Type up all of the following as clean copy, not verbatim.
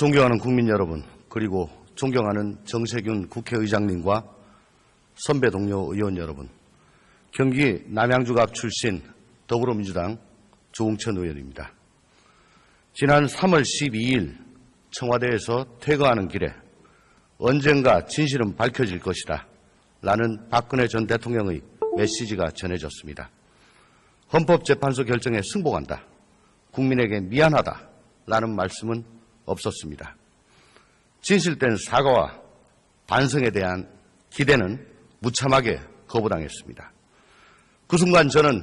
존경하는 국민 여러분, 그리고 존경하는 정세균 국회의장님과 선배 동료 의원 여러분, 경기 남양주갑 출신 더불어민주당 조웅천 의원입니다. 지난 3월 12일 청와대에서 퇴거하는 길에 언젠가 진실은 밝혀질 것이다 라는 박근혜 전 대통령의 메시지가 전해졌습니다. 헌법재판소 결정에 승복한다, 국민에게 미안하다 라는 말씀은 없었습니다. 진실된 사과와 반성에 대한 기대는 무참하게 거부당했습니다. 그 순간 저는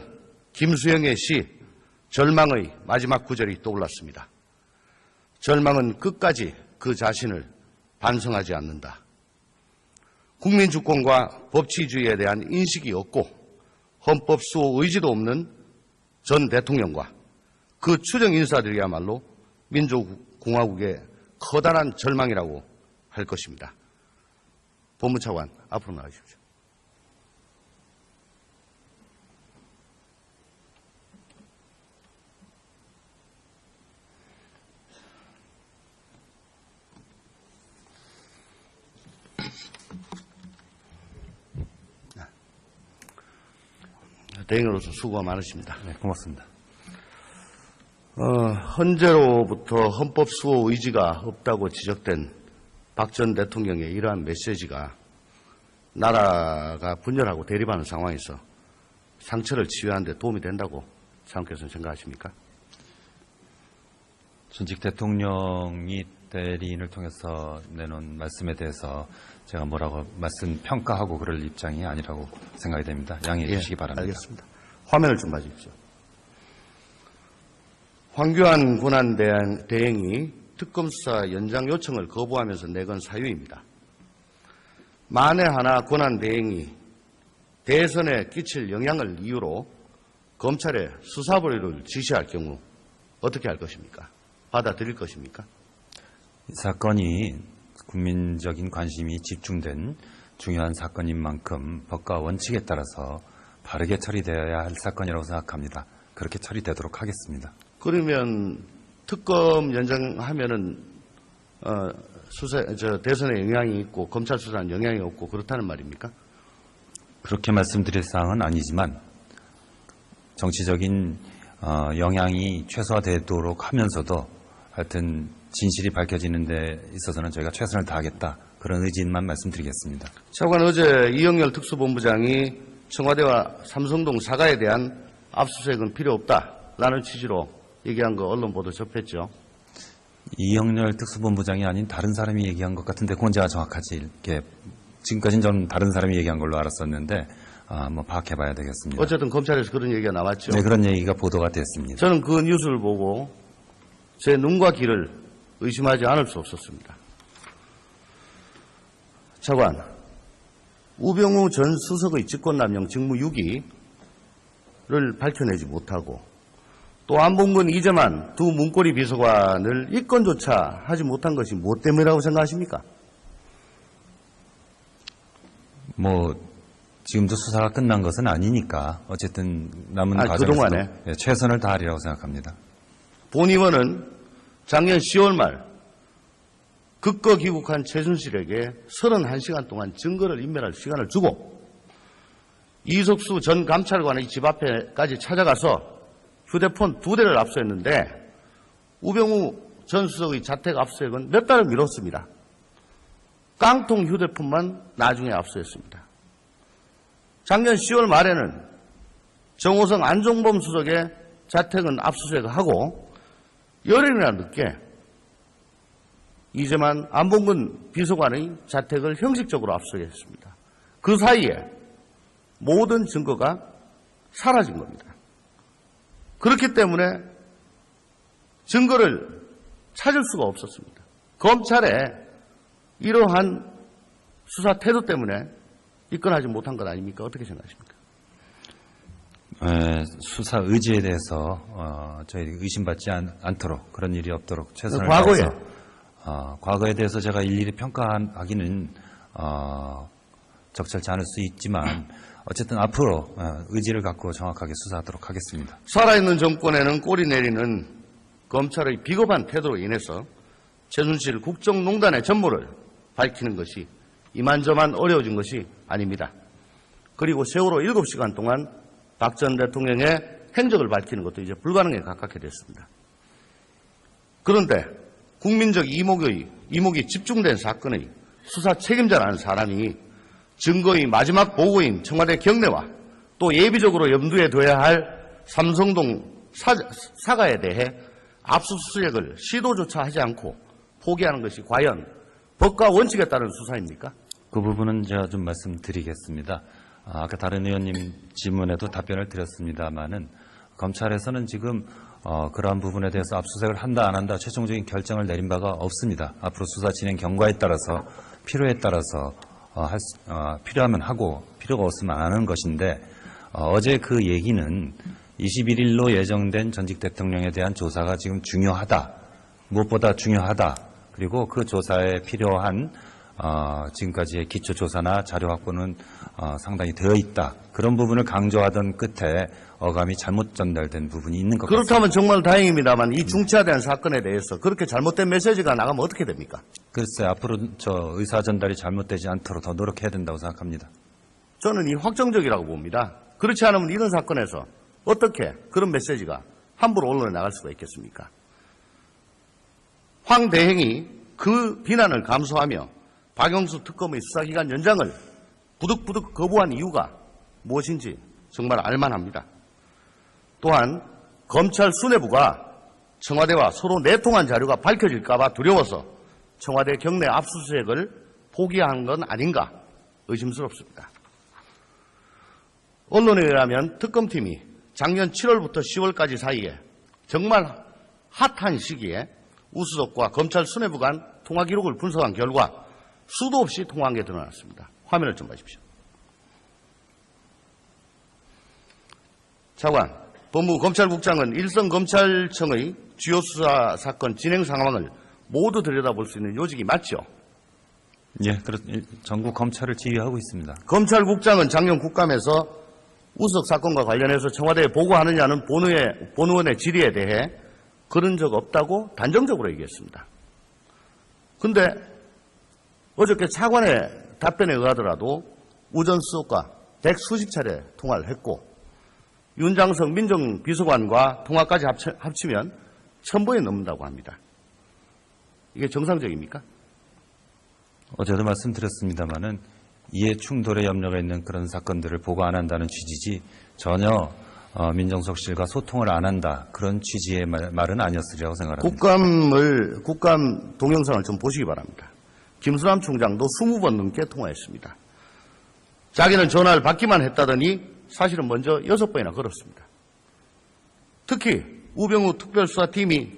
김수영의 시 절망의 마지막 구절이 떠올랐습니다. 절망은 끝까지 그 자신을 반성하지 않는다. 국민주권과 법치주의에 대한 인식이 없고 헌법 수호 의지도 없는 전 대통령과 그 추정 인사들이야말로 민주공화국의 커다란 절망이라고 할 것입니다. 법무차관 앞으로 나와주십시오. 대행으로서 수고가 많으십니다. 네, 고맙습니다. 헌재로부터 헌법 수호 의지가 없다고 지적된 박 전 대통령의 이러한 메시지가 나라가 분열하고 대립하는 상황에서 상처를 치유하는 데 도움이 된다고 장관께서는 생각하십니까? 전직 대통령이 대리인을 통해서 내놓은 말씀에 대해서 제가 뭐라고 평가하고 그럴 입장이 아니라고 생각이 됩니다. 양해해 주시기 바랍니다. 알겠습니다. 화면을 좀 봐주십시오. 황교안 군안 대행이 특검 수사 연장 요청을 거부하면서 내건 사유입니다. 만에 하나 권한 대행이 대선에 끼칠 영향을 이유로 검찰에 수사 보류를 지시할 경우 어떻게 할 것입니까? 받아들일 것입니까? 이 사건이 국민적인 관심이 집중된 중요한 사건인 만큼 법과 원칙에 따라서 바르게 처리되어야 할 사건이라고 생각합니다. 그렇게 처리되도록 하겠습니다. 그러면 특검 연장하면은 대선에 영향이 있고 검찰 수사는 영향이 없고 그렇다는 말입니까? 그렇게 말씀드릴 사항은 아니지만 정치적인 영향이 최소화되도록 하면서도 하여튼 진실이 밝혀지는 데 있어서는 저희가 최선을 다하겠다, 그런 의지만 말씀드리겠습니다. 차관, 어제 이영렬 특수본부장이 청와대와 삼성동 사과에 대한 압수수색은 필요 없다라는 취지로 얘기한 거 언론 보도 접했죠. 이영렬 특수본부장이 아닌 다른 사람이 얘기한 것 같은데 그건 제가 정확하지 이렇게 지금까지는 저는 다른 사람이 얘기한 걸로 알았었는데 뭐 파악해봐야 되겠습니다. 어쨌든 검찰에서 그런 얘기가 나왔죠. 네, 그런 얘기가 보도가 됐습니다. 저는 그 뉴스를 보고 제 눈과 귀를 의심하지 않을 수 없었습니다. 차관, 우병우 전 수석의 직권남용 직무유기를 밝혀내지 못하고 또 안봉근, 이재만 두 문고리 비서관을 입건조차 하지 못한 것이 무엇 때문이라고 생각하십니까? 지금도 수사가 끝난 것은 아니니까 어쨌든 남은 과정에서 그동안에 최선을 다하리라고 생각합니다. 본 의원은 작년 10월 말 극거 귀국한 최순실에게 31시간 동안 증거를 인멸할 시간을 주고 이석수 전 감찰관의 집 앞에까지 찾아가서 휴대폰 2대를 압수했는데 우병우 전 수석의 자택 압수수색은 몇 달을 미뤘습니다. 깡통 휴대폰만 나중에 압수했습니다. 작년 10월 말에는 정호성 안종범 수석의 자택은 압수수색을 하고 열흘이나 늦게 이재만 안봉근 비서관의 자택을 형식적으로 압수했습니다. 그 사이에 모든 증거가 사라진 겁니다. 그렇기 때문에 증거를 찾을 수가 없었습니다. 검찰의 이러한 수사 태도 때문에 입건하지 못한 것 아닙니까? 어떻게 생각하십니까? 수사 의지에 대해서 저희 의심받지 않도록, 그런 일이 없도록 최선을 과거에 다해서 과거에 대해서 제가 일일이 평가하기는 적절치 않을 수 있지만 어쨌든 앞으로 의지를 갖고 정확하게 수사하도록 하겠습니다. 살아있는 정권에는 꼬리 내리는 검찰의 비겁한 태도로 인해서 최순실 국정농단의 전모를 밝히는 것이 이만저만 어려워진 것이 아닙니다. 그리고 세월호 7시간 동안 박 전 대통령의 행적을 밝히는 것도 이제 불가능에 가깝게 됐습니다. 그런데 국민적 이목이 집중된 사건의 수사 책임자라는 사람이 증거의 마지막 보고인 청와대 경내와 또 예비적으로 염두에 둬야 할 삼성동 사과에 대해 압수수색을 시도조차 하지 않고 포기하는 것이 과연 법과 원칙에 따른 수사입니까? 그 부분은 제가 좀 말씀드리겠습니다. 아까 다른 의원님 질문에도 답변을 드렸습니다마는 검찰에서는 지금 그러한 부분에 대해서 압수수색을 한다 안 한다 최종적인 결정을 내린 바가 없습니다. 앞으로 수사 진행 경과에 따라서 필요에 따라서 필요하면 하고 필요가 없으면 안 하는 것인데 어제 그 얘기는 21일로 예정된 전직 대통령에 대한 조사가 지금 중요하다. 무엇보다 중요하다. 그리고 그 조사에 필요한 지금까지의 기초조사나 자료 확보는 상당히 되어 있다. 그런 부분을 강조하던 끝에 어감이 잘못 전달된 부분이 있는 것 같습니다. 그렇다면 정말 다행입니다만 이 중차대한 사건에 대해서 그렇게 잘못된 메시지가 나가면 어떻게 됩니까? 글쎄 앞으로 저 의사 전달이 잘못되지 않도록 더 노력해야 된다고 생각합니다. 저는 이 확정적이라고 봅니다. 그렇지 않으면 이런 사건에서 어떻게 그런 메시지가 함부로 언론에 나갈 수가 있겠습니까? 황 대행이 그 비난을 감수하며 박영수 특검의 수사기간 연장을 부득부득 거부한 이유가 무엇인지 정말 알만합니다. 또한 검찰 수뇌부가 청와대와 서로 내통한 자료가 밝혀질까 봐 두려워서 청와대 경내 압수수색을 포기한 건 아닌가 의심스럽습니다. 언론에 의하면 특검팀이 작년 7월부터 10월까지 사이에 정말 핫한 시기에 우수석과 검찰 수뇌부 간 통화 기록을 분석한 결과 수도 없이 통화한 게 드러났습니다. 화면을 좀 봐주십시오. 차관, 법무부 검찰국장은 일선검찰청의 주요 수사 사건 진행 상황을 모두 들여다볼 수 있는 요직이 맞죠? 예, 전국 검찰을 지휘하고 있습니다. 검찰국장은 작년 국감에서 우수석 사건과 관련해서 청와대에 보고하느냐는 본의원의 질의에 대해 그런 적 없다고 단정적으로 얘기했습니다. 그런데 어저께 차관의 답변에 의하더라도 우전 수석과 100수십 차례 통화를 했고 윤장석 민정비서관과 통화까지 합치면 1000번이 넘는다고 합니다. 이게 정상적입니까? 어제도 말씀드렸습니다마는 이해 충돌의 염려가 있는 그런 사건들을 보고 안 한다는 취지지 전혀 민정수석실과 소통을 안 한다 그런 취지의 말은 아니었으리라고 생각합니다. 국감 동영상을 좀 보시기 바랍니다. 김수남 총장도 20번 넘게 통화했습니다. 자기는 전화를 받기만 했다더니 사실은 먼저 6번이나 걸었습니다. 특히 우병우 특별수사팀이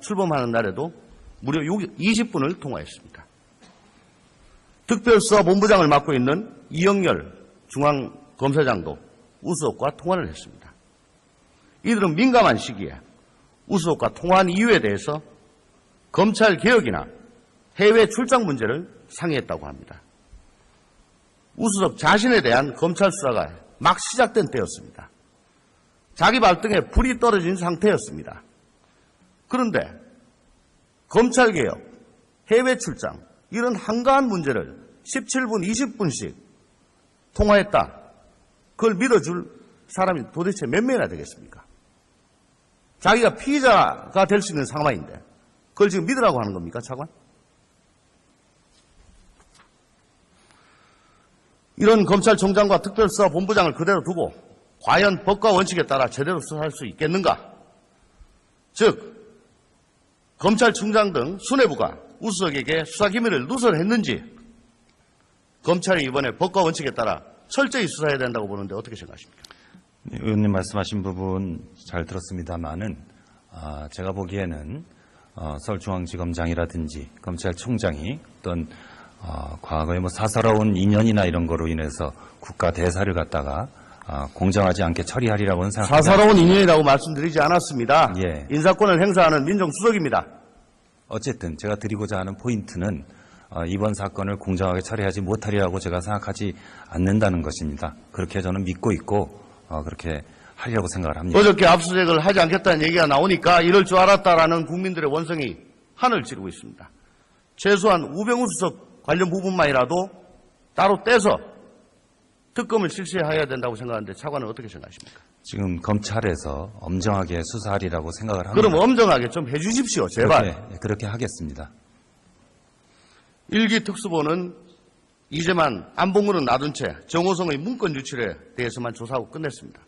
출범하는 날에도 무려 20분을 통화했습니다. 특별수사본부장을 맡고 있는 이영렬 중앙검사장도 우수석과 통화를 했습니다. 이들은 민감한 시기에 우수석과 통화한 이유에 대해서 검찰개혁이나 해외 출장 문제를 상의했다고 합니다. 우수석 자신에 대한 검찰 수사가 막 시작된 때였습니다. 자기 발등에 불이 떨어진 상태였습니다. 그런데 검찰개혁, 해외 출장 이런 한가한 문제를 17분, 20분씩 통화했다. 그걸 믿어줄 사람이 도대체 몇 명이나 되겠습니까? 자기가 피의자가 될 수 있는 상황인데 그걸 지금 믿으라고 하는 겁니까, 차관? 이런 검찰총장과 특별수사본부장을 그대로 두고 과연 법과 원칙에 따라 제대로 수사할 수 있겠는가? 즉, 검찰총장 등 수뇌부가 우수석에게 수사기밀을 누설했는지 검찰이 이번에 법과 원칙에 따라 철저히 수사해야 된다고 보는데 어떻게 생각하십니까? 의원님 말씀하신 부분 잘 들었습니다마는 제가 보기에는 서울중앙지검장이라든지 검찰총장이 어떤 과거에 사사로운 인연이나 이런 거로 인해서 국가 대사를 갖다가 공정하지 않게 처리하리라고는 생각합니다. 사사로운 인연이라고 말씀드리지 않았습니다. 예. 인사권을 행사하는 민정수석입니다. 어쨌든 제가 드리고자 하는 포인트는 이번 사건을 공정하게 처리하지 못하리라고 제가 생각하지 않는다는 것입니다. 그렇게 저는 믿고 있고 그렇게 하리라고 생각을 합니다. 어저께 압수수색을 하지 않겠다는 얘기가 나오니까 이럴 줄 알았다라는 국민들의 원성이 판을 찌르고 있습니다. 최소한 우병우 수석 관련 부분만이라도 따로 떼서 특검을 실시해야 된다고 생각하는데 차관은 어떻게 생각하십니까? 지금 검찰에서 엄정하게 수사하리라고 생각을 합니다. 그럼 엄정하게 좀 해주십시오. 제발. 그렇게 하겠습니다. 일기 특수본은 이제만 안봉근은 놔둔 채 정호성의 문건 유출에 대해서만 조사하고 끝냈습니다.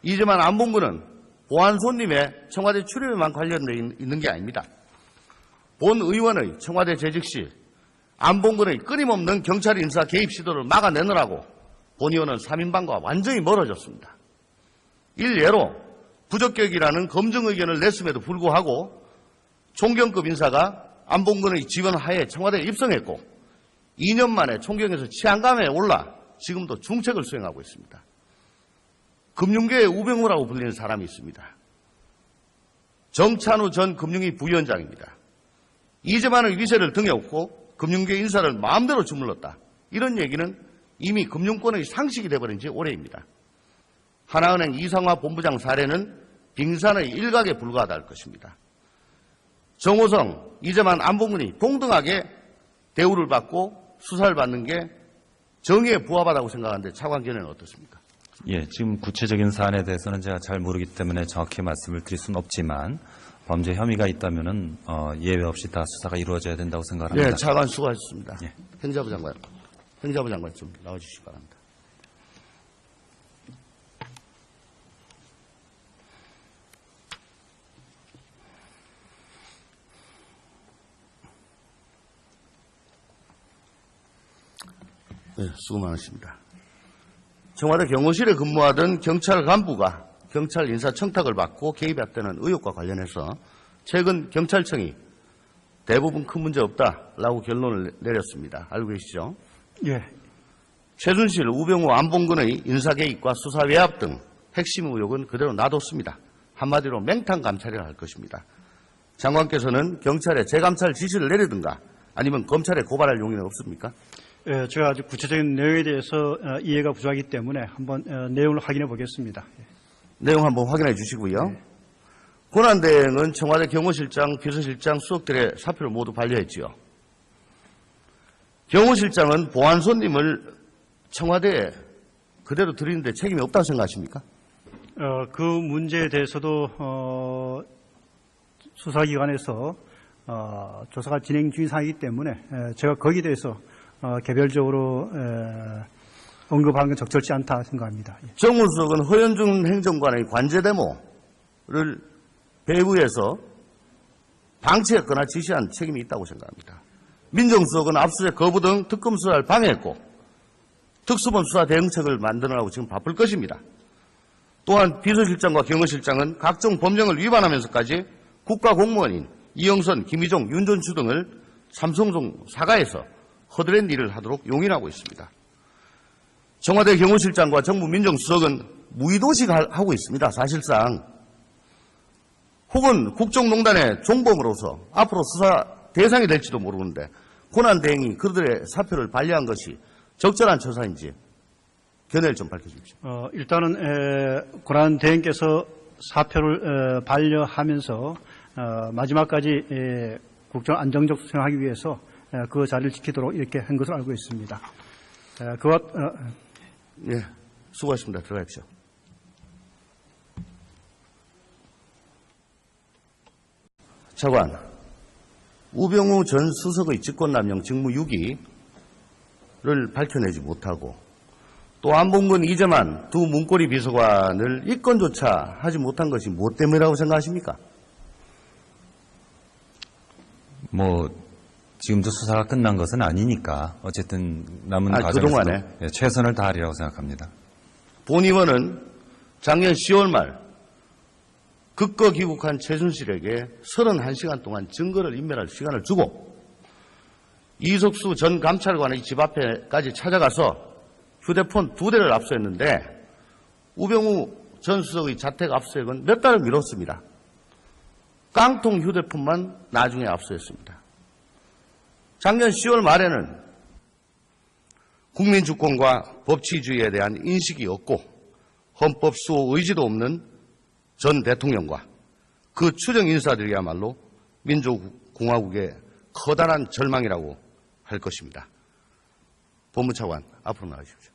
이제만 안봉근은 보안 손님의 청와대 출입에만 관련되어 있는 게 아닙니다. 본 의원의 청와대 재직 시 안봉근의 끊임없는 경찰 인사 개입 시도를 막아내느라고 본 의원은 3인방과 완전히 멀어졌습니다. 일례로 부적격이라는 검증 의견을 냈음에도 불구하고 총경급 인사가 안봉근의 지원 하에 청와대에 입성했고 2년 만에 총경에서 치안감에 올라 지금도 중책을 수행하고 있습니다. 금융계의 우병우라고 불리는 사람이 있습니다. 정찬우 전 금융위 부위원장입니다. 이재만의 위세를 등에 업고 금융계 인사를 마음대로 주물렀다. 이런 얘기는 이미 금융권의 상식이 돼버린 지 오래입니다. 하나은행 이상화 본부장 사례는 빙산의 일각에 불과하다 할 것입니다. 정호성, 이재만, 안봉근이 동등하게 대우를 받고 수사를 받는 게 정의에 부합하다고 생각하는데 차관 견해는 어떻습니까? 예, 지금 구체적인 사안에 대해서는 제가 잘 모르기 때문에 정확히 말씀을 드릴 수는 없지만 범죄 혐의가 있다면은 예외 없이 다 수사가 이루어져야 된다고 생각합니다. 네, 차관 수고하셨습니다. 예. 행자부 장관 좀 나와주시기 바랍니다. 네, 수고 많으십니다. 청와대 경호실에 근무하던 경찰 간부가 경찰 인사 청탁을 받고 개입했다는 의혹과 관련해서 최근 경찰청이 대부분 큰 문제 없다라고 결론을 내렸습니다. 알고 계시죠? 예. 최순실, 우병우, 안봉근의 인사 개입과 수사 외압 등 핵심 의혹은 그대로 놔뒀습니다. 한마디로 맹탕 감찰이라 할 것입니다. 장관께서는 경찰에 재감찰 지시를 내리든가 아니면 검찰에 고발할 용의는 없습니까? 예, 제가 아주 구체적인 내용에 대해서 이해가 부족하기 때문에 한번 내용을 확인해 보겠습니다. 내용 한번 확인해 주시고요. 권한대행은 청와대 경호실장, 비서실장, 수석들의 사표를 모두 반려했지요. 경호실장은 보안 손님을 청와대에 그대로 들이는데 책임이 없다고 생각하십니까? 그 문제에 대해서도 수사기관에서 조사가 진행 중인 상황이기 때문에 제가 거기에 대해서 개별적으로 언급하는 건 적절치 않다 생각합니다. 정무수석은 허현중 행정관의 관제대모를 배후에서 방치했거나 지시한 책임이 있다고 생각합니다. 민정수석은 압수수색 거부 등 특검 수사를 방해했고 특수본 수사 대응책을 만드느라고 지금 바쁠 것입니다. 또한 비서실장과 경호실장은 각종 법령을 위반하면서까지 국가공무원인 이영선, 김희종, 윤전추 등을 삼성종 사가에서 허드렛 일을 하도록 용인하고 있습니다. 청와대 경호실장과 정부 민정수석은 무의도식하고 있습니다. 사실상. 혹은 국정농단의 종범으로서 앞으로 수사 대상이 될지도 모르는데 권한대행이 그들의 사표를 반려한 것이 적절한 처사인지 견해를 좀 밝혀주십시오. 일단은 권한대행께서 사표를 반려하면서 마지막까지 국정 안정적 수행하기 위해서 그 자리를 지키도록 이렇게 한 것으로 알고 있습니다. 예, 수고하셨습니다. 들어가십시오. 차관, 우병우 전 수석의 직권남용 직무유기를 밝혀내지 못하고 또 안봉근, 이재만 두 문고리 비서관을 입건조차 하지 못한 것이 무엇 때문이라고 생각하십니까? 지금도 수사가 끝난 것은 아니니까 어쨌든 남은 과정에서 그동안에 최선을 다하리라고 생각합니다. 본 의원은 작년 10월 말 극거 귀국한 최순실에게 31시간 동안 증거를 인멸할 시간을 주고 이석수 전 감찰관의 집 앞에까지 찾아가서 휴대폰 2대를 압수했는데 우병우 전 수석의 자택 압수액은 몇 달을 미뤘습니다. 깡통 휴대폰만 나중에 압수했습니다. 작년 10월 말에는 국민주권과 법치주의에 대한 인식이 없고 헌법 수호 의지도 없는 전 대통령과 그 추정 인사들이야말로 민족 공화국의 커다란 절망이라고 할 것입니다. 법무차관 앞으로 나와주십시오.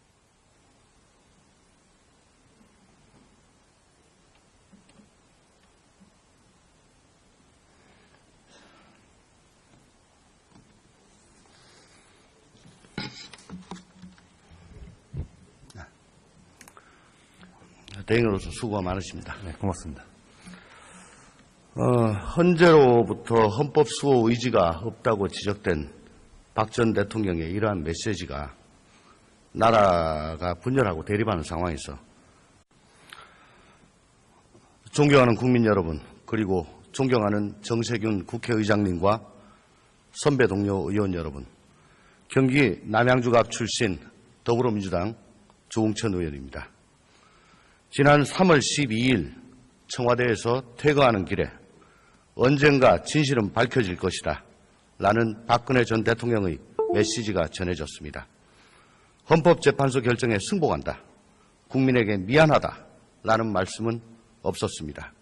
대행으로서 수고가 많으십니다. 네, 고맙습니다. 헌재로부터 헌법 수호 의지가 없다고 지적된 박 전 대통령의 이러한 메시지가 나라가 분열하고 대립하는 상황에서 존경하는 국민 여러분, 그리고 존경하는 정세균 국회의장님과 선배 동료 의원 여러분, 경기 남양주갑 출신 더불어민주당 조웅천 의원입니다. 지난 3월 12일 청와대에서 퇴거하는 길에 언젠가 진실은 밝혀질 것이다 라는 박근혜 전 대통령의 메시지가 전해졌습니다. 헌법재판소 결정에 승복한다, 국민에게 미안하다 라는 말씀은 없었습니다.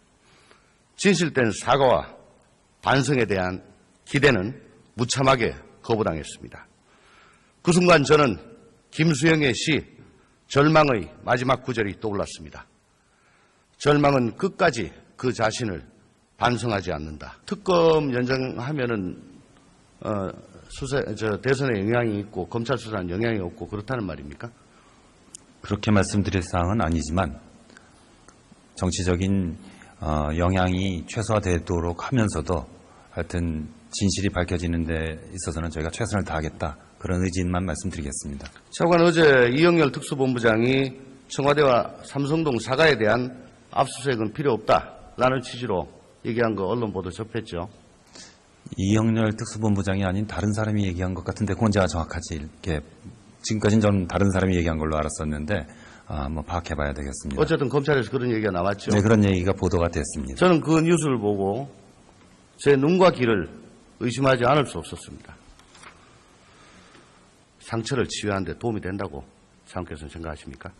진실된 사과와 반성에 대한 기대는 무참하게 거부당했습니다. 그 순간 저는 김수영의 시 절망의 마지막 구절이 떠올랐습니다. 절망은 끝까지 그 자신을 반성하지 않는다. 특검 연장하면은 대선에 영향이 있고 검찰 수사는 영향이 없고 그렇다는 말입니까? 그렇게 말씀드릴 사항은 아니지만 정치적인 영향이 최소화되도록 하면서도 하여튼 진실이 밝혀지는 데 있어서는 저희가 최선을 다하겠다, 그런 의지만 말씀드리겠습니다. 차관, 어제 이영렬 특수본부장이 청와대와 삼성동 사과에 대한 압수수색은 필요 없다라는 취지로 얘기한 거 언론 보도 접했죠. 이영렬 특수본부장이 아닌 다른 사람이 얘기한 것 같은데 그건 제가 정확하지 이렇게 지금까지는 저는 다른 사람이 얘기한 걸로 알았었는데 뭐 파악해봐야 되겠습니다. 어쨌든 검찰에서 그런 얘기가 나왔죠. 네, 그런 얘기가 보도가 됐습니다. 저는 그 뉴스를 보고 제 눈과 귀를 의심하지 않을 수 없었습니다. 상처를 치유하는 데 도움이 된다고 장께서는 생각하십니까?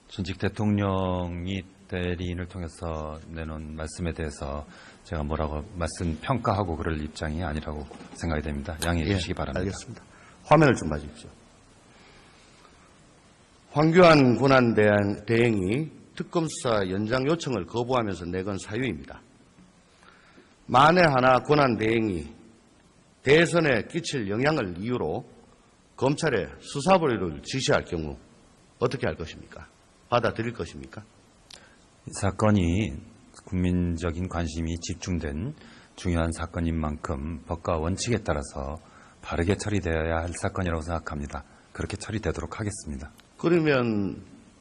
전직 대통령이 대리인을 통해서 내놓은 말씀에 대해서 제가 뭐라고 평가하고 그럴 입장이 아니라고 생각이 됩니다. 양해해 주시기 바랍니다. 알겠습니다. 화면을 좀 봐주십시오. 황교안 권한대행이 특검 수사 연장 요청을 거부하면서 내건 사유입니다. 만에 하나 권한대행이 대선에 끼칠 영향을 이유로 검찰에 수사 보류를 지시할 경우 어떻게 할 것입니까? 받아들일 것입니까? 이 사건이 국민적인 관심이 집중된 중요한 사건인 만큼 법과 원칙에 따라서 바르게 처리되어야 할 사건이라고 생각합니다. 그렇게 처리되도록 하겠습니다. 그러면